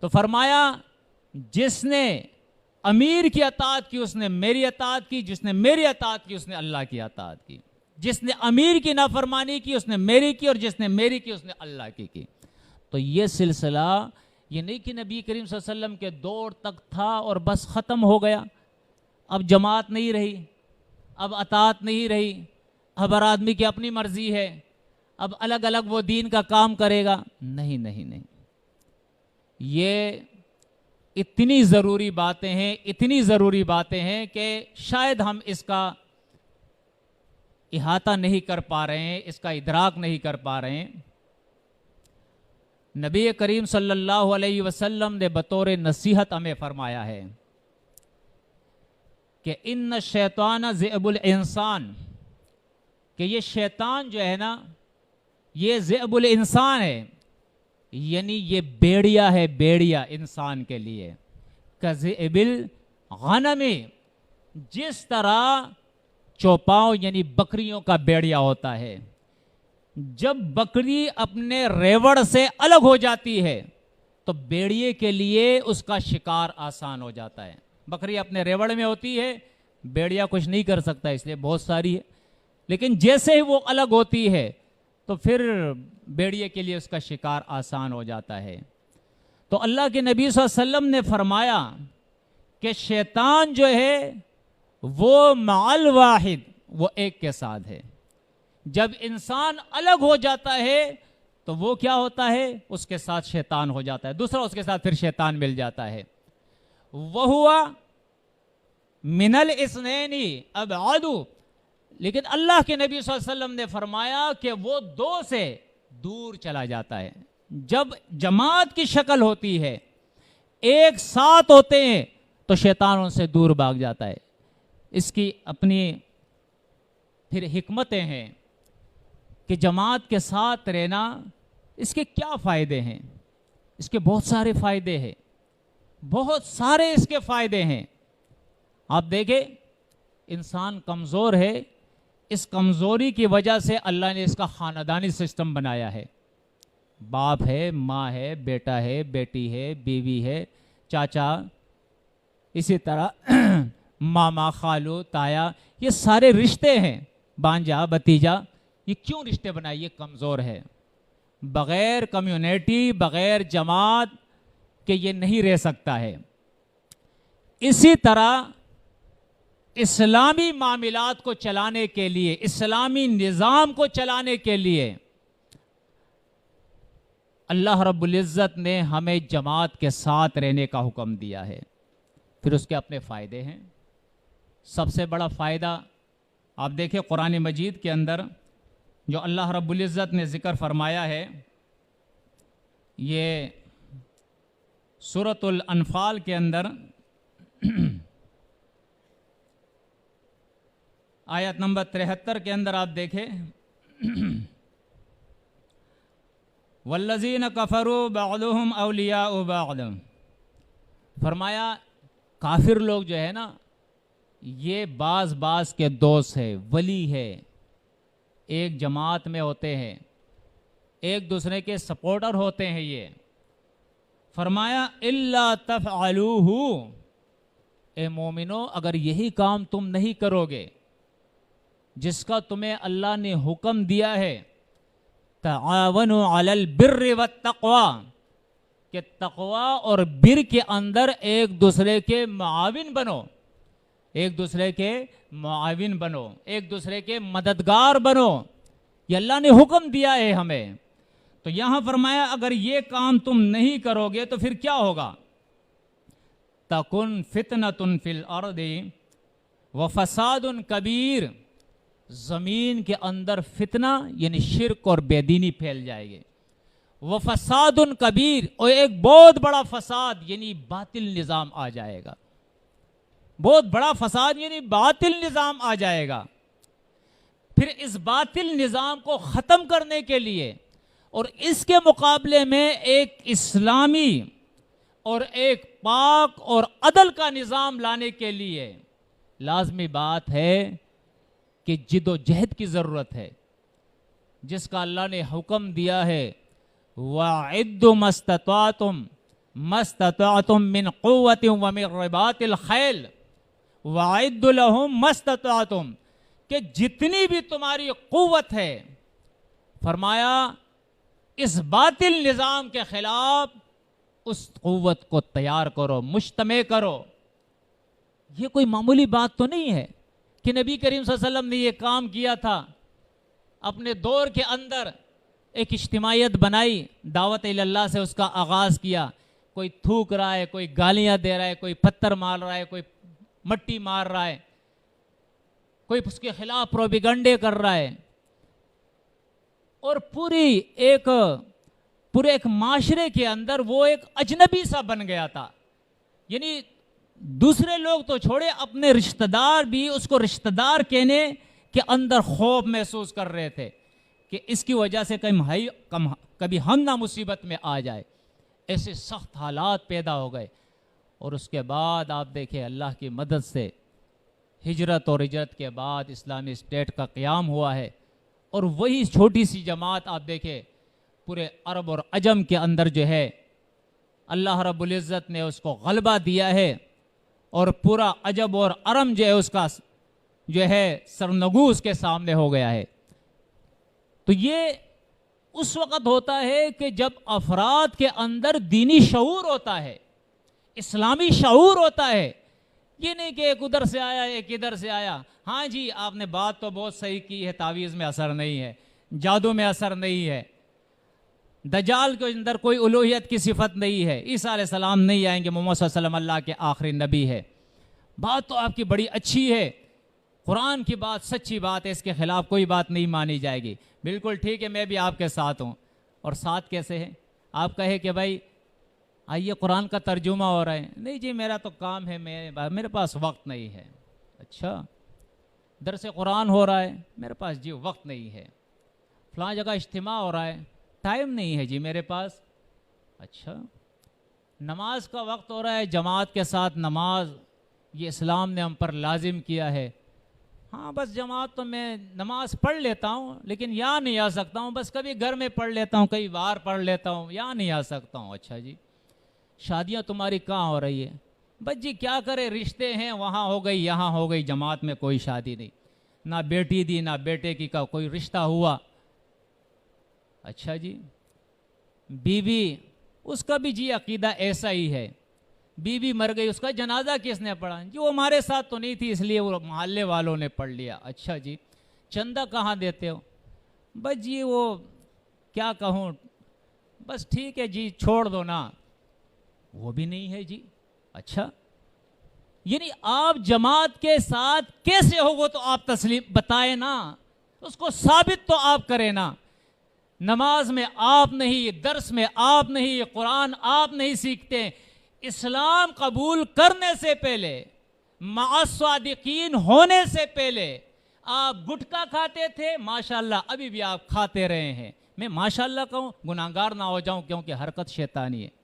تو فرمایا جس نے امیر کی اطاعت کی اس نے میری اطاعت کی، جس نے میری اطاعت کی اس نے اللہ کی اطاعت کی، جس نے امیر کی نافرمانی کی اس نے میری کی، اور جس نے میری کی اس نے اللہ کی۔ تو یہ سلسلہ یہ نہیں کہ نبی کریم صلی اللہ علیہ وسلم کے دور تک تھا اور بس ختم ہو گیا، اب جماعت نہیں رہی، اب اطاعت نہیں رہی، اب ہر آدمی کی اپنی مرضی ہے، اب الگ الگ وہ دین کا کام کرے گا۔ نہیں نہیں نہیں، یہ اتنی ضروری باتیں ہیں، اتنی ضروری باتیں ہیں کہ شاید ہم اس کا احاطہ نہیں کر پا رہے ہیں، اس کا ادراک نہیں کر پا رہے ہیں۔ نبی کریم صلی اللہ علیہ وسلم نے بطور نصیحت ہمیں فرمایا ہے کہ ان الشیطان ذئب الانسان، کہ یہ شیطان جو ہے نا یہ ذئب الانسان ہے، یعنی یہ بیڑیا ہے، بیڑیا انسان کے لیے، کذئب الغنم، جس طرح چوپاؤں یعنی بکریوں کا بیڑیا ہوتا ہے، جب بکری اپنے ریوڑ سے الگ ہو جاتی ہے تو بیڑیے کے لیے اس کا شکار آسان ہو جاتا ہے۔ بکری اپنے ریوڑ میں ہوتی ہے، بیڑیا کچھ نہیں کر سکتا، اس لیے بہت ساری ہے، لیکن جیسے ہی وہ الگ ہوتی ہے تو پھر بیڑیے کے لیے اس کا شکار آسان ہو جاتا ہے۔ تو اللہ کے نبی صلی اللہ علیہ وسلم نے فرمایا کہ شیطان جو ہے وہ مع الواحد، وہ ایک کے ساتھ ہے۔ جب انسان الگ ہو جاتا ہے تو وہ کیا ہوتا ہے، اس کے ساتھ شیطان ہو جاتا ہے، دوسرا اس کے ساتھ پھر شیطان مل جاتا ہے۔ وَهُوَ مِنَ الْإِثْنَيْنِ أَبْعَدُ، لیکن اللہ کے نبی صلی اللہ علیہ وسلم نے فرمایا کہ وہ دو سے دور چلا جاتا ہے۔ جب جماعت کی شکل ہوتی ہے، ایک ساتھ ہوتے ہیں تو شیطان ان سے دور بھاگ جاتا ہے۔ اس کی اپنی پھر حکمتیں ہیں کہ جماعت کے ساتھ رہنا اس کے کیا فائدے ہیں۔ اس کے بہت سارے فائدے ہیں، بہت سارے اس کے فائدے ہیں۔ آپ دیکھیں انسان کمزور ہے، اس کمزوری کی وجہ سے اللہ نے اس کا خاندانی سسٹم بنایا ہے، باپ ہے، ماں ہے، بیٹا ہے، بیٹی ہے، بیوی ہے، چاچا، اسی طرح ماما، خالو، تایا، یہ سارے رشتے ہیں، بانجا، بھتیجا۔ یہ کیوں رشتے بنائے؟ یہ کمزور ہے، بغیر کمیونٹی، بغیر جماعت کہ یہ نہیں رہ سکتا ہے۔ اسی طرح اسلامی معاملات کو چلانے کے لیے، اسلامی نظام کو چلانے کے لیے اللہ رب العزت نے ہمیں جماعت کے ساتھ رہنے کا حکم دیا ہے۔ پھر اس کے اپنے فائدے ہیں۔ سب سے بڑا فائدہ آپ دیکھیں قرآن مجید کے اندر جو اللہ رب العزت نے ذکر فرمایا ہے، یہ سورۃ الانفال کے اندر آیت نمبر 73 کے اندر آپ دیکھیں والذین کفروا بعضهم اولیاء بعض، فرمایا کافر لوگ جو ہے نا یہ بعض بعض کے دوست ہے، ولی ہے، ایک جماعت میں ہوتے ہیں، ایک دوسرے کے سپورٹر ہوتے ہیں۔ یہ فرمایا الا تفعلوہ، اے مومنو اگر یہی کام تم نہیں کرو گے جس کا تمہیں اللہ نے حکم دیا ہے، تعاونوا علی البر والتقوی، کہ تقوی اور بر کے اندر ایک دوسرے کے معاون بنو، ایک دوسرے کے معاون بنو، ایک دوسرے کے مددگار بنو، یہ اللہ نے حکم دیا ہے ہمیں۔ تو یہاں فرمایا اگر یہ کام تم نہیں کرو گے تو پھر کیا ہوگا؟ تکن فتنۃ فی الارض وفساد کبیر، زمین کے اندر فتنہ یعنی شرک اور بے دینی پھیل جائے گی، وفساد کبیر، اور ایک بہت بڑا فساد یعنی باطل نظام آ جائے گا، بہت بڑا فساد یعنی باطل نظام آ جائے گا۔ پھر اس باطل نظام کو ختم کرنے کے لیے اور اس کے مقابلے میں ایک اسلامی اور ایک پاک اور عدل کا نظام لانے کے لیے لازمی بات ہے کہ جد و جہد کی ضرورت ہے، جس کا اللہ نے حکم دیا ہے وَأَعِدُّوا مَا اسْتَطَعْتُمْ مستطعتم من قوت ومن رباط الخیل وَأَعِدُّوا لَهُم مَا اسْتَطَعْتُمْ، کہ جتنی بھی تمہاری قوت ہے، فرمایا اس باطل نظام کے خلاف اس قوت کو تیار کرو، مجتمع کرو۔ یہ کوئی معمولی بات تو نہیں ہے کہ نبی کریم صلی اللہ علیہ وسلم نے یہ کام کیا تھا، اپنے دور کے اندر ایک اجتماعیت بنائی، دعوت اللہ سے اس کا آغاز کیا، کوئی تھوک رہا ہے، کوئی گالیاں دے رہا ہے، کوئی پتھر مار رہا ہے، کوئی مٹی مار رہا ہے، کوئی اس کے خلاف پروپیگنڈے کر رہا ہے، اور پورے ایک معاشرے کے اندر وہ ایک اجنبی سا بن گیا تھا۔ یعنی دوسرے لوگ تو چھوڑے، اپنے رشتہ دار بھی اس کو رشتہ دار کہنے کے اندر خوف محسوس کر رہے تھے کہ اس کی وجہ سے کبھی ہم نہ مصیبت میں آ جائے۔ ایسے سخت حالات پیدا ہو گئے، اور اس کے بعد آپ دیکھیں اللہ کی مدد سے ہجرت کے بعد اسلامی اسٹیٹ کا قیام ہوا ہے، اور وہی چھوٹی سی جماعت آپ دیکھیں پورے عرب اور عجم کے اندر جو ہے اللہ رب العزت نے اس کو غلبہ دیا ہے، اور پورا عجب اور عرم جو ہے اس کا جو ہے سرنگو اس کے سامنے ہو گیا ہے۔ تو یہ اس وقت ہوتا ہے کہ جب افراد کے اندر دینی شعور ہوتا ہے، اسلامی شعور ہوتا ہے۔ یہ نہیں کہ ایک ادھر سے آیا ایک ادھر سے آیا، ہاں جی آپ نے بات تو بہت صحیح کی ہے، تعویذ میں اثر نہیں ہے، جادو میں اثر نہیں ہے، دجال کے اندر کوئی الوہیت کی صفت نہیں ہے، عیسیٰ علیہ السلام نہیں آئیں گے، محمد صلی اللہ علیہ وسلم اللہ کے آخری نبی ہے۔ بات تو آپ کی بڑی اچھی ہے، قرآن کی بات سچی بات ہے، اس کے خلاف کوئی بات نہیں مانی جائے گی، بالکل ٹھیک ہے، میں بھی آپ کے ساتھ ہوں۔ اور ساتھ کیسے ہے؟ آپ کہے کہ بھائی آئیے قرآن کا ترجمہ ہو رہا ہے، نہیں جی میرا تو کام ہے، میرے پاس وقت نہیں ہے۔ اچھا، درس قرآن ہو رہا ہے، میرے پاس جی وقت نہیں ہے۔ فلاں جگہ اجتماع ہو رہا ہے، ٹائم نہیں ہے جی میرے پاس۔ اچھا، نماز کا وقت ہو رہا ہے، جماعت کے ساتھ نماز یہ اسلام نے ہم پر لازم کیا ہے، ہاں بس جماعت تو میں نماز پڑھ لیتا ہوں لیکن یہاں نہیں آ سکتا ہوں، بس کبھی گھر میں پڑھ لیتا ہوں، کئی بار پڑھ لیتا ہوں، یہاں نہیں آ سکتا ہوں۔ اچھا جی، شادیاں تمہاری کہاں ہو رہی ہے؟ بس جی کیا کرے، رشتے ہیں، وہاں ہو گئی یہاں ہو گئی، جماعت میں کوئی شادی نہیں، نہ بیٹی دی نہ بیٹے کی کا کوئی رشتہ ہوا۔ اچھا جی، بیوی اس کا بھی جی عقیدہ ایسا ہی ہے، بیوی مر گئی، اس کا جنازہ کس نے پڑھا؟ جی وہ ہمارے ساتھ تو نہیں تھی اس لیے وہ محلے والوں نے پڑھ لیا۔ اچھا جی، چندہ کہاں دیتے ہو؟ بس جی وہ کیا کہوں، بس ٹھیک ہے جی چھوڑ دو نا، وہ بھی نہیں ہے جی۔ اچھا، یعنی آپ جماعت کے ساتھ کیسے ہو وہ تو آپ تسلیم بتائیں نا، اس کو ثابت تو آپ کریں نا۔ نماز میں آپ نہیں، درس میں آپ نہیں، قرآن آپ نہیں سیکھتے، اسلام قبول کرنے سے پہلے، مع الصادقین ہونے سے پہلے آپ گٹکا کھاتے تھے، ماشاءاللہ ابھی بھی آپ کھاتے رہے ہیں۔ میں ماشاءاللہ کہوں گناہگار نہ ہو جاؤں کیونکہ حرکت شیطانی ہے۔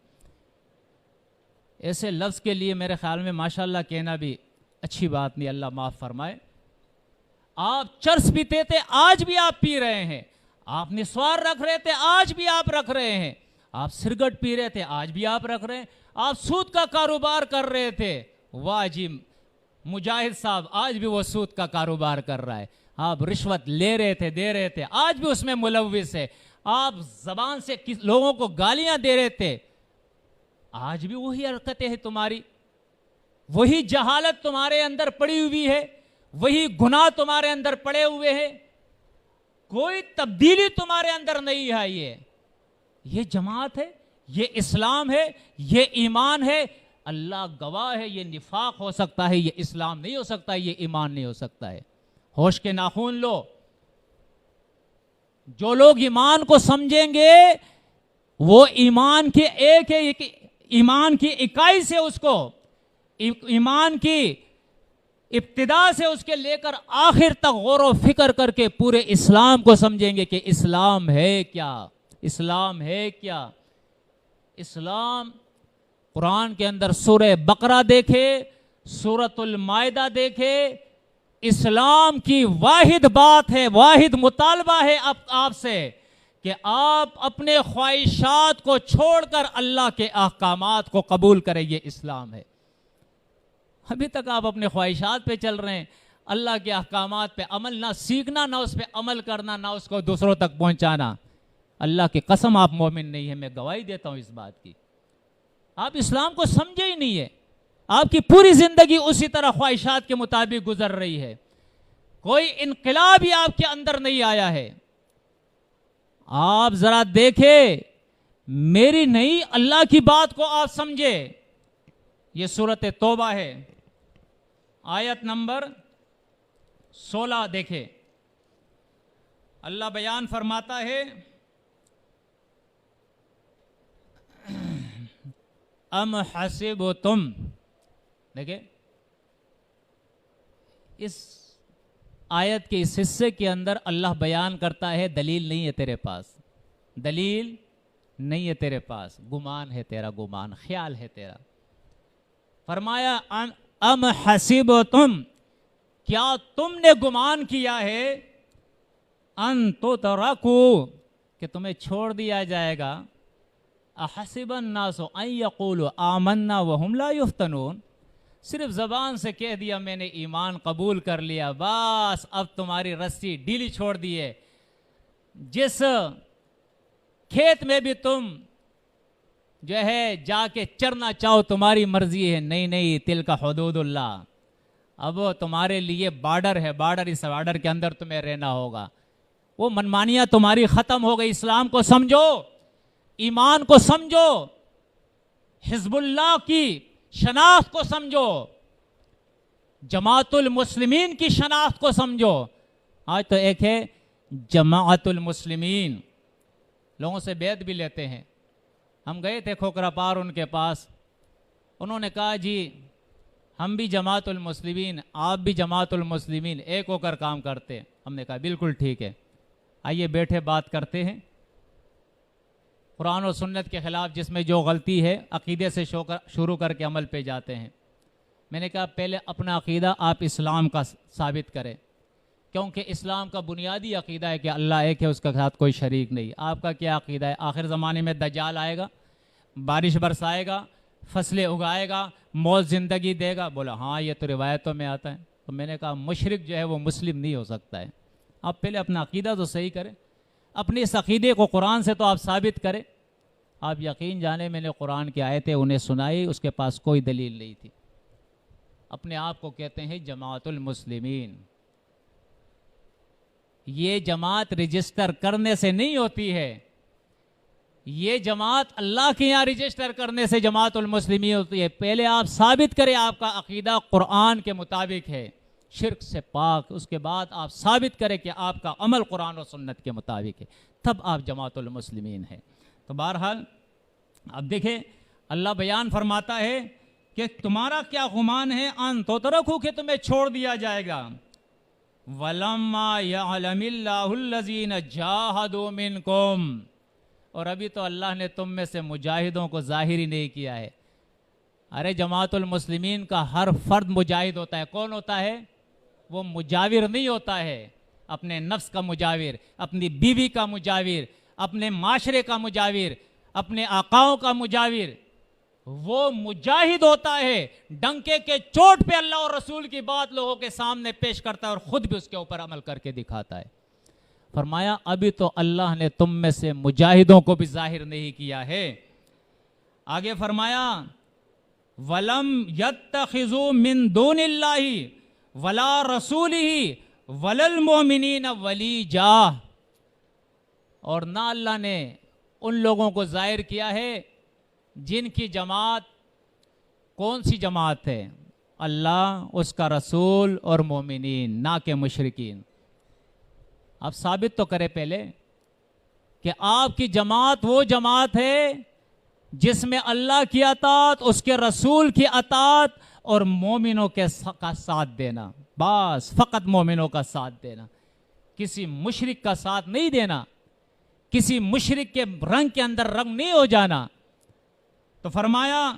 ایسے لفظ کے لیے میرے خیال میں ماشاءاللہ کہنا بھی اچھی بات نہیں، اللہ معاف فرمائے۔ آپ چرس پیتے تھے، آج بھی آپ پی رہے ہیں، آپ نسوار رکھ رہے تھے، آج بھی آپ رکھ رہے ہیں، آپ سگریٹ پی رہے تھے، آج بھی آپ رکھ رہے ہیں، آپ سود کا کاروبار کر رہے تھے، واہ جی مجاہد صاحب آج بھی وہ سود کا کاروبار کر رہا ہے، آپ رشوت لے رہے تھے دے رہے تھے، آج بھی اس میں ملوث ہے، آپ زبان سے لوگوں کو گالیاں دے رہے تھے، آج بھی وہی حرکتیں ہیں تمہاری، وہی جہالت تمہارے اندر پڑی ہوئی ہے، وہی گناہ تمہارے اندر پڑے ہوئے ہیں، کوئی تبدیلی تمہارے اندر نہیں آئی ہے۔ یہ جماعت ہے، یہ اسلام ہے، یہ ایمان ہے، اللہ گواہ ہے، یہ نفاق ہو سکتا ہے، یہ اسلام نہیں ہو سکتا ہے، یہ ایمان نہیں ہو سکتا ہے۔ ہوش کے ناخن لو، جو لوگ ایمان کو سمجھیں گے وہ ایمان کے ایمان کی اکائی سے اس کو، ایمان کی ابتدا سے اس کے لے کر آخر تک غور و فکر کر کے پورے اسلام کو سمجھیں گے کہ اسلام ہے کیا، اسلام ہے کیا۔ اسلام قرآن کے اندر سورہ بقرہ دیکھے، سورۃ المائدہ دیکھے، اسلام کی واحد بات ہے، واحد مطالبہ ہے آپ سے کہ آپ اپنے خواہشات کو چھوڑ کر اللہ کے احکامات کو قبول کریں، یہ اسلام ہے۔ ابھی تک آپ اپنے خواہشات پہ چل رہے ہیں، اللہ کے احکامات پہ عمل نہ سیکھنا، نہ اس پہ عمل کرنا، نہ اس کو دوسروں تک پہنچانا۔ اللہ کی قسم آپ مومن نہیں ہیں، میں گواہی دیتا ہوں اس بات کی۔ آپ اسلام کو سمجھے ہی نہیں ہے، آپ کی پوری زندگی اسی طرح خواہشات کے مطابق گزر رہی ہے، کوئی انقلاب ہی آپ کے اندر نہیں آیا ہے۔ آپ ذرا دیکھیں، میری نہیں اللہ کی بات کو آپ سمجھے۔ یہ سورۃ توبہ ہے، آیت نمبر 16 دیکھیں، اللہ بیان فرماتا ہے، ام حسبتم، دیکھیں اس آیت کے اس حصے کے اندر اللہ بیان کرتا ہے دلیل نہیں ہے تیرے پاس، دلیل نہیں ہے تیرے پاس، گمان ہے تیرا، گمان خیال ہے تیرا۔ فرمایا ام حسبتم، کیا تم نے گمان کیا ہے، ان تترکوا، کہ تمہیں چھوڑ دیا جائے گا، احسب الناس ان یقولوا آمنا وهم لا یفتنون، صرف زبان سے کہہ دیا میں نے ایمان قبول کر لیا، بس اب تمہاری رسی ڈھیلی چھوڑ دیے، جس کھیت میں بھی تم جو ہے جا کے چرنا چاہو تمہاری مرضی ہے، نہیں نہیں، تلک حدود اللہ، اب وہ تمہارے لیے بارڈر ہے، بارڈر، اس بارڈر کے اندر تمہیں رہنا ہوگا، وہ منمانیاں تمہاری ختم ہو گئی۔ اسلام کو سمجھو، ایمان کو سمجھو، حزب اللہ کی شناخت کو سمجھو، جماعت المسلمین کی شناخت کو سمجھو۔ آج تو ایک ہے جماعت المسلمین، لوگوں سے بیعت بھی لیتے ہیں۔ ہم گئے تھے کھوکرا پار ان کے پاس، انہوں نے کہا جی ہم بھی جماعت المسلمین، آپ بھی جماعت المسلمین، ایک ہو کر کام کرتے ہیں۔ ہم نے کہا بالکل ٹھیک ہے، آئیے بیٹھے بات کرتے ہیں۔ قرآن و سنت کے خلاف جس میں جو غلطی ہے عقیدے سے شروع کر کے عمل پہ جاتے ہیں۔ میں نے کہا پہلے اپنا عقیدہ آپ اسلام کا ثابت کریں، کیونکہ اسلام کا بنیادی عقیدہ ہے کہ اللہ ایک ہے، اس کے ساتھ کوئی شریک نہیں۔ آپ کا کیا عقیدہ ہے؟ آخر زمانے میں دجال آئے گا، بارش برسائے گا، فصلیں اگائے گا، موت زندگی دے گا؟ بولا ہاں یہ تو روایتوں میں آتا ہے۔ تو میں نے کہا مشرک جو ہے وہ مسلم نہیں ہو سکتا ہے، آپ پہلے اپنا عقیدہ تو صحیح کریں، اپنے اس عقیدے کو قرآن سے تو آپ ثابت کریں۔ آپ یقین جانیں میں نے قرآن کی آیتیں انہیں سنائی، اس کے پاس کوئی دلیل نہیں تھی، اپنے آپ کو کہتے ہیں جماعت المسلمین۔ یہ جماعت رجسٹر کرنے سے نہیں ہوتی ہے، یہ جماعت اللہ کے یہاں رجسٹر کرنے سے جماعت المسلمین ہوتی ہے۔ پہلے آپ ثابت کریں آپ کا عقیدہ قرآن کے مطابق ہے، شرک سے پاک، اس کے بعد آپ ثابت کریں کہ آپ کا عمل قرآن و سنت کے مطابق ہے، تب آپ جماعت المسلمین ہیں۔ تو بہرحال اب دیکھیں اللہ بیان فرماتا ہے کہ تمہارا کیا گمان ہے، ان تترکوا، کہ تمہیں چھوڑ دیا جائے گا، وَلَمَّا يَعْلَمِ اللَّهُ الَّذِينَ جَاهَدُوا مِنْكُمْ، اور ابھی تو اللہ نے تم میں سے مجاہدوں کو ظاہر ہی نہیں کیا ہے۔ ارے جماعت المسلمین کا ہر فرد مجاہد ہوتا ہے، کون ہوتا ہے؟ وہ مجاور نہیں ہوتا ہے، اپنے نفس کا مجاور، اپنی بیوی کا مجاور، اپنے معاشرے کا مجاور، اپنے آقاؤں کا مجاور، وہ مجاہد ہوتا ہے، ڈنکے کے چوٹ پہ اللہ اور رسول کی بات لوگوں کے سامنے پیش کرتا ہے اور خود بھی اس کے اوپر عمل کر کے دکھاتا ہے۔ فرمایا ابھی تو اللہ نے تم میں سے مجاہدوں کو بھی ظاہر نہیں کیا ہے۔ آگے فرمایا وَلَمْ يَتَّخِذُوا مِن دُونِ اللَّهِ وَلَا رَسُولِهِ وَلَا الْمُؤْمِنِينَ وَلِيجَةً، اور نہ اللہ نے ان لوگوں کو ظاہر کیا ہے جن کی جماعت، کون سی جماعت ہے؟ اللہ، اس کا رسول اور مومنین، نہ کہ مشرکین۔ آپ ثابت تو کرے پہلے کہ آپ کی جماعت وہ جماعت ہے جس میں اللہ کی اطاعت، اس کے رسول کی اطاعت اور مومنوں کا ساتھ دینا، بس فقط مومنوں کا ساتھ دینا، کسی مشرک کا ساتھ نہیں دینا، کسی مشرک کے رنگ کے اندر رنگ نہیں ہو جانا۔ تو فرمایا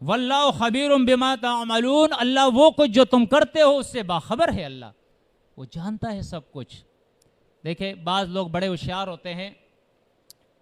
واللہ خبیر بما تعملون، اللہ وہ کچھ جو تم کرتے ہو اس سے باخبر ہے، اللہ وہ جانتا ہے سب کچھ۔ دیکھیں بعض لوگ بڑے ہوشیار ہوتے ہیں،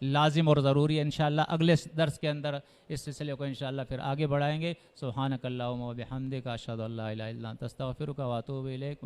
لازم اور ضروری ہے. انشاءاللہ اگلے درس کے اندر اس سلسلے کو انشاءاللہ پھر آگے بڑھائیں گے. سبحانک اللہم و بحمدک اشہد ان لا الہ الا انت استغفرک و اتوب الیک.